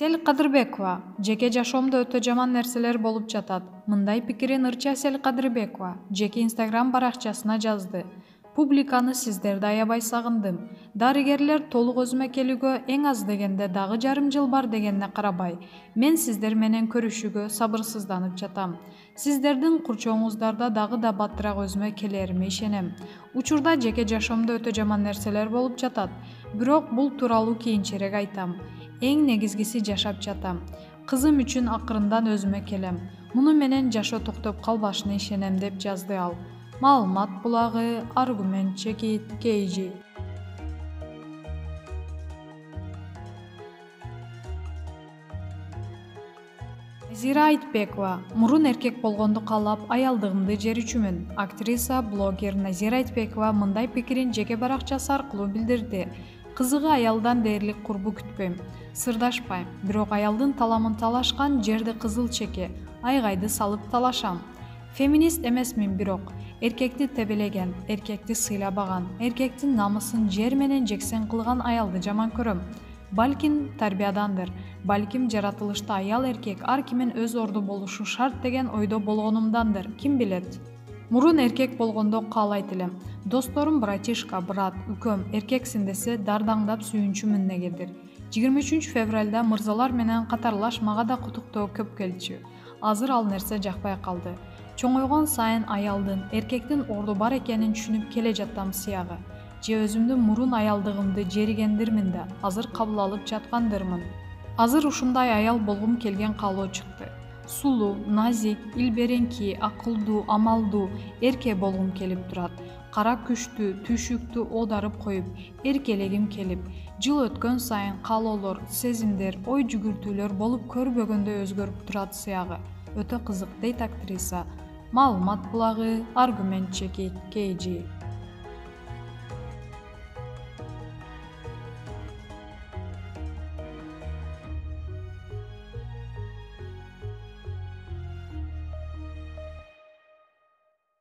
Сел Кадырбекова. Жеке жашоомдо өтө жаман нерселер болуп жатат. Мындай пикирин ырча Сел Кадырбекова жеке Instagram баракчасына жазды. Публиканы сиздерди аябай сагындым. Дарыгерлер толук өзүмө келүүгө эң аз дегенде дагы жарым жыл бар дегенине карабай, мен сиздер менен көрүшүүгө сабырсызданып жатам. Сиздердин курчооңуздарда дагы да баттыраак өзүмө келериме ишенем. Учурда жеке жашоомдо өтө жаман нерселер болуп жатат. Бирок бул тууралуу кийинчерээк айтам. Эң негизгиси жашап жатам. Кызым үчүн акырындан өзүмө келем. Муну менен жашоо токтоп калбашына ишенем деп жазды ал. Маалымат булагы Аргумент Чекит KG. Назира Айтбекова. Мурун эркек болгонду каалап, аялдыгымды жерүүчүмүн. Актриса, блогер Назира Айтбекова мындай пикирин жеке баракчасы аркылуу билдирди. Кызыгы аялдан дээрлик курбу күтпөйм, сырдашпайм, бирок аялдын таламын талашкан жерди кызыл чеке, айгайды салып талашам. Феминист эмесмин, бирок эркекти тебелеген, эркекти сыйлабаган, эркектин намысын жер менен жексен кылган аялды жаман көрөм. Балким тарбиядандыр, балким жаратылышта аял эркек ар кимин өз орду болушу шарт деген ойдо болгонумдандыр, ким билет. Мурун эркек болгондо каалайт элем. Досторум братишка, брат, үкөм эркексин десе дардаңдап сүйүнчүмүн негедир. 23 февралда мырзалар менен катарлаш мага да кутуктоо көп келчү. Азыр ал нерсе жакпай калды. Чоңойгон сайын аялдын, эркектин орду бар экенин түшүнүп келе жаттам сыягы. Же өзүмдүн мурун аялдыгымды жеригендирмин да, азыр кабыл алып жаткандырмын. Азыр ушундай аял болгум келген каалоо чыкты. Сулуу, назик, илбереңки, акылдуу, амалдуу эрке болгум келип турат. Кара күчтүү, түйшүктү оодарып коюп, эркелегим келип, жыл өткөн сайын каалоолор, сезимдер, ой жүгүртүүлөр болуп көрбөгөндөй өзгөрүп турат сыягы. Өтө кызык, дейт актриса. Маалымат булагы Аргумент Чекит KG.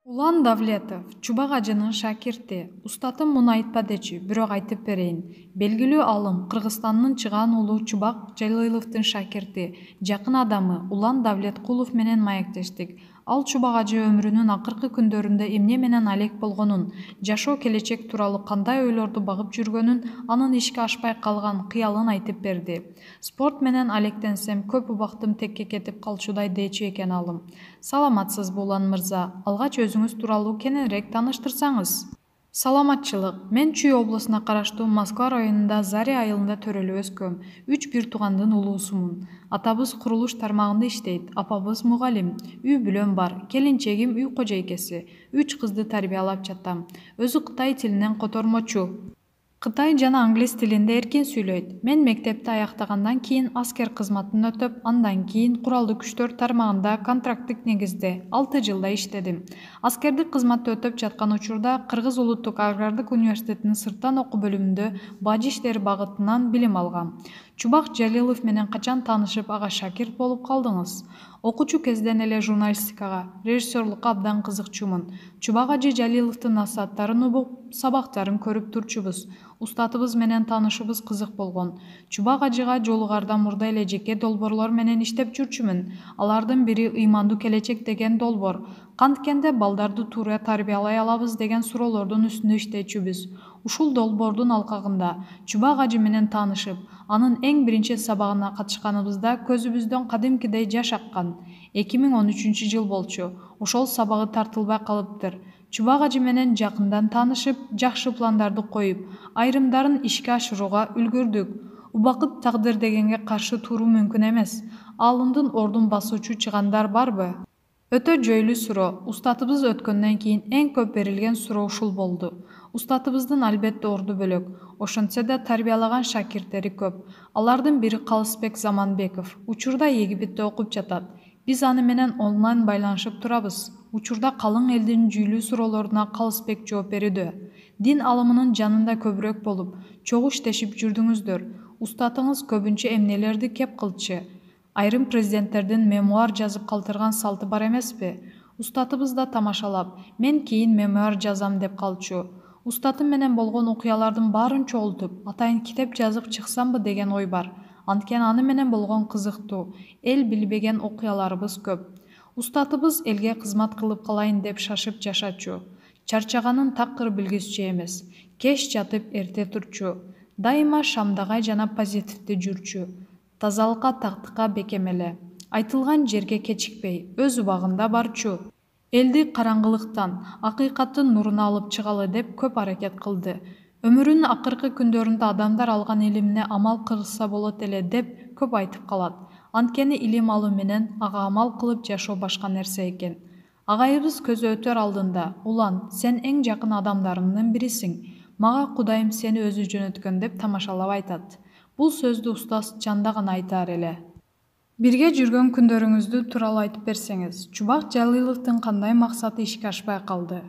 Улан Давлетов, Чубак ажынын шакирти. Устатым муну айтпа дечи, бирок айтып берейин. Белгилүү алым Кыргызстандын чыгаан уулу Чубак Жалиловдун шакирти, жакын адамы Улан Давлеткулов менен маектештик. Ал Чубак ажы өмүрүнүн акыркы күндөрүндө эмне менен алек болгонун, жашоо келечек тууралуу кандай ойлорду багып жүргөнүн, анын ишке ашпай калган кыялын айтып берди. Спорт менен алектенсем көп убактым текке кетип калчудай дечү экен алым. Саламатсызбы Улан мырза, алгач өзүңүз тууралуу кененирээк тааныштырсаңыз. Саламатчылык. Мен Чүй облусуна караштуу Москва районунда Заря айылында төрөлүп өскөм. 3 бир туугандын улуусумун. Атабыз курулуш тармагында иштейт, апабыз мугалим. Үй бүлөм бар, келинчегим үй кожойкеси. 3 кызды тарбиялап жатам. Өзү Кытай тилинен котормочу. Кытай жана англис тилинде эркин сүйлөйт. Мен мектепти аяктагандан кийин аскер кызматын өтөп, андан кийин куралдуу күчтөр тармагында контракттык негизде 6 жылда иштедим. Аскердик кызматты өтөп жаткан учурда Кыргыз улуттук агрардык университетинин сырттан окуу бөлүмүндө бажы иштери багытынан билим алгам. Чубак Жалилов менен качан таанышып ага шакирт болуп калдыңыз? Окуучу кезден эле журналистикага, режиссерлукка абдан кызыкчумун. Чубак ажы Жалиловдун насааттарын угуп, сабактарын көрүп турчубуз. Устатыбыз менен таанышыбыз кызык болгон. Чубак ажыга жолугардан мурда эле жеке долбоорлор менен иштеп жүрчүмүн. Алардын бири ыймандуу келечек деген долбоор. Канткенде балдарды туура тарбиялай алабыз деген суроолордун үстүндө иштечүбүз. Ушул долбоордун алкагында Чубак ажы менен таанышып, анын эң биринчи сабагына катышканыбызда көзүбүздөн кадимкидей жаш аккан. 2013 жыл болчу. Ошол сабагы тартылбай калыптыр. Чубак ажы менен жакындан таанышып, жакшы пландарды коюп, айрымдарын ишке ашырууга үлгүрдүк. Убакыт тагдыр дегенге каршы туруу мүмкүн эмес. Алымдын ордун басуучу чыгандар барбы? Өтө жөйлүү суроо. Устатыбыз өткөндөн кийин эң көп берилген суроо ушул болду. Устатыбыздын албетте орду бөлөк. Ошентсе да тарбиялаган шакирттери көп. Алардын бири Калысбек Заманбеков. Учурда Египетте окуп жатат. Биз аны менен онлайн байланышып турабыз. Учурда калың элдин жүйүлүү суроолоруна Калысбек жооп берүүдө. Дин алымынын жанында көбүрөөк болуп, чогуу иштешип жүрдүңүздөр. Устатыңыз көбүнчө эмнелерди кеп кылчу? Айрым президенттердин мемуар жазып калтырган салты бар эмеспи? Устатыбыз да тамашалап, мен кийин мемуар жазам деп калчу. Устатым менен болгон окуялардын баарын чогултуп, атайын китеп жазып чыксамбы деген ой бар. Анткени аны менен болгон кызыктуу, эл билбеген окуяларыбыз көп. Устатыбыз элге кызмат кылып калайын деп шашып жашачу. Чарчаганын такыр билгизчү эмес. Кеч жатып эрте турчу. Дайыма шамдагай жана позитивдүү жүрчү. Тазалыкка, тактыкка бекем эле. Айтылган жерге кечикпей, өз убагында барчу. Элди караңгылыктан, акыйкаттын нуруна алып чыгалы деп көп аракет кылды. Өмүрүнүн акыркы күндөрүндө адамдар алган илимине амал кылса болот эле деп көп айтып калат. Анткени илим алуу менен ага амал кылып жашоо башка нерсе экен. Агайыбыз көзү өтөр алдында: "Улан, сен эң жакын адамдарымдын бирисиң. Мага Кудайым сени өзү жөнөткөн" деп тамашалап айтат. Бул сөздү устаз Чанда гана айтаар эле. Бирге жүргөн күндөрүңүздү тууралуу айтып берсеңиз. Чубак Жалиловдун кандай максаты ишке ашпай калды?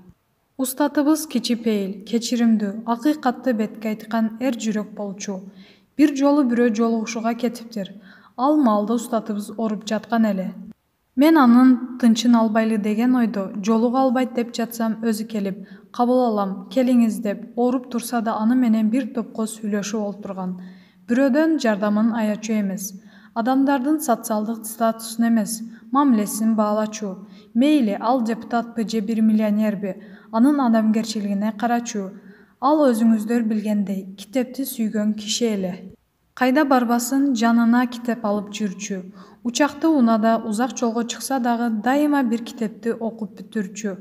Устатыбыз кичипейил, кечиримдүү, акыйкатты бетке айткан эр жүрөк болчу. Бир жолу бирөө жолугушууга кетиптир. Ал маалда устатыбыз ооруп жаткан эле. Мен анын тынчын албайлы деген ойдо, жолуга албайт деп жатсам өзү келип: "Кабыл алам, келиңиз" деп, ооруп турса да аны менен бир топко сүйлөшүп олтурган. Бирөөдөн жардамын аячу эмес. Адамдардын социалдык статусун эмес, мамилесин баалачу. Мейли, ал депутатпы же бир миллионерби, анын адамгерчилигине карачу. Ал өзүңүздөр билгендей, китепти сүйгөн киши эле. Кайда барбасын жанына китеп алып жүрчү. Учакты унаада узак жолго чыкса дагы дайыма бир китепти окуп бүтүрчү.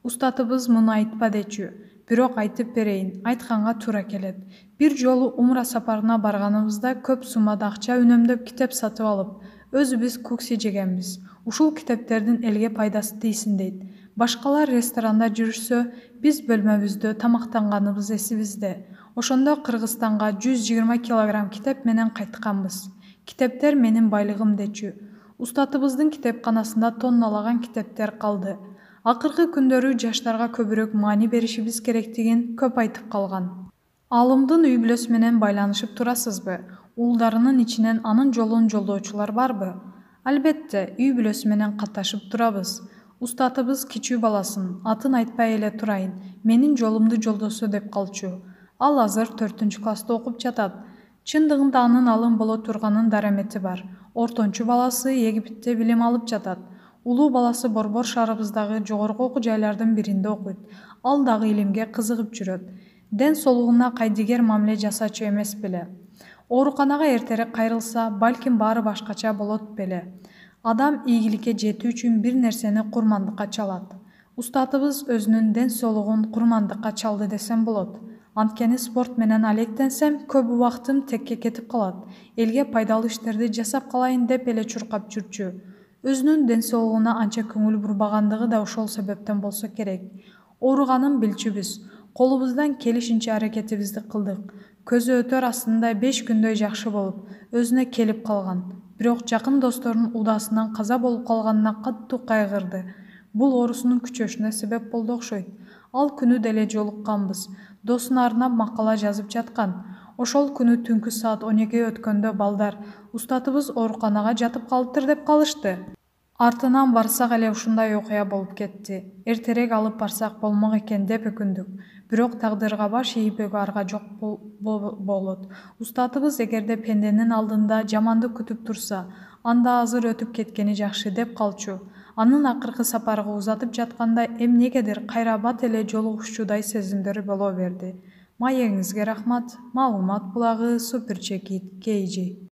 Устатыбыз муну айтпа дечү. Бирок айтып берейин, айтканга туура келет. Бир жолу умра сапарына барганыбызда көп суммада акча үнөмдөп китеп сатып алып, өзүбүз кукси жегенбиз. Ушул китептердин элге пайдасы тийсин дейт. Башкалар ресторанда жүрүшсө, биз бөлмөбүздө тамактанганыбыз эсибизде. Ошондо Кыргызстанга 120 килограмм китеп менен кайтканбыз. Китептер менин байлыгым дечү. Устатыбыздын китепканасында тонналаган китептер калды. Акыркы күндөрү жаштарга көбүрөөк маани беришибиз керектигин көп айтып калган. Алымдын үй бүлөсү менен байланышып турасызбы? Уулдарынын ичинен анын жолун жолдоочулар барбы? Албетте, үй бүлөсү менен катташып турабыз. Устатыбыз кичүү баласын, атын айтпай эле турайын, менин жолумду жолдосо деп калчу. Ал азыр 4-класста окуп жатат. Чындыгында анын алым боло турганын дарамети бар. Ортончу баласы Египетте билим алып жатат. Улуу баласы Борбор шаарыбыздагы жогорку окуу жайлардын биринде окуйт. Ал дагы илимге кызыгып жүрөт. Ден соолугуна кайдыгер мамиле жасачу эмес беле. Ооруканага эртерээк кайрылса, балким баары башкача болот беле. Адам ийгиликке жетүү үчүн бир нерсени курмандыкка чалат. Устатыбыз өзүнүн ден соолугун курмандыкка чалды десем болот. Анткени спорт менен алектенсем, көп убактым текке кетип калат. Элге пайдалуу иштерди жасап калайын деп эле чуркап жүрчү. Өзүнүн ден соолугуна анча көңүл бурбагандыгы да ошол себептен болсо керек. Ооруганын билчүбүз. Колубуздан келишинче аракетибизди кылдык. Көзү өтөр астында 5 күндөй жакшы болуп, өзүнө келип калган. Бирок жакын досторунун удаасынан каза болуп калганына катуу кайгырды. Бул оорусунун күчөшүнө себеп болду окшойт. Ал күнү деле жолукканбыз. Досуна арнап макала жазып жаткан. Ошол күнү түнкү саат 12 өткөндө балдар: "Устатыбыз ооруканага жатып калыптыр" деп калышты. Артынан барсак эле ушундай окуя болуп кетти. Эртерээк алып барсак болмок экен деп өкүндүк. Бирок тагдырга баш ийип арга жок болот. Устатыбыз эгерде пенденин алдында жаманды күтүп турса, анда азыр өтүп кеткени жакшы деп калчу. Анын акыркы сапарга узатып жатканда эмнегедир кайра бат эле жолугушчудай сезимдер боло берди. Маегиңизге рахмат. Маалымат булагы Суперчекит KG.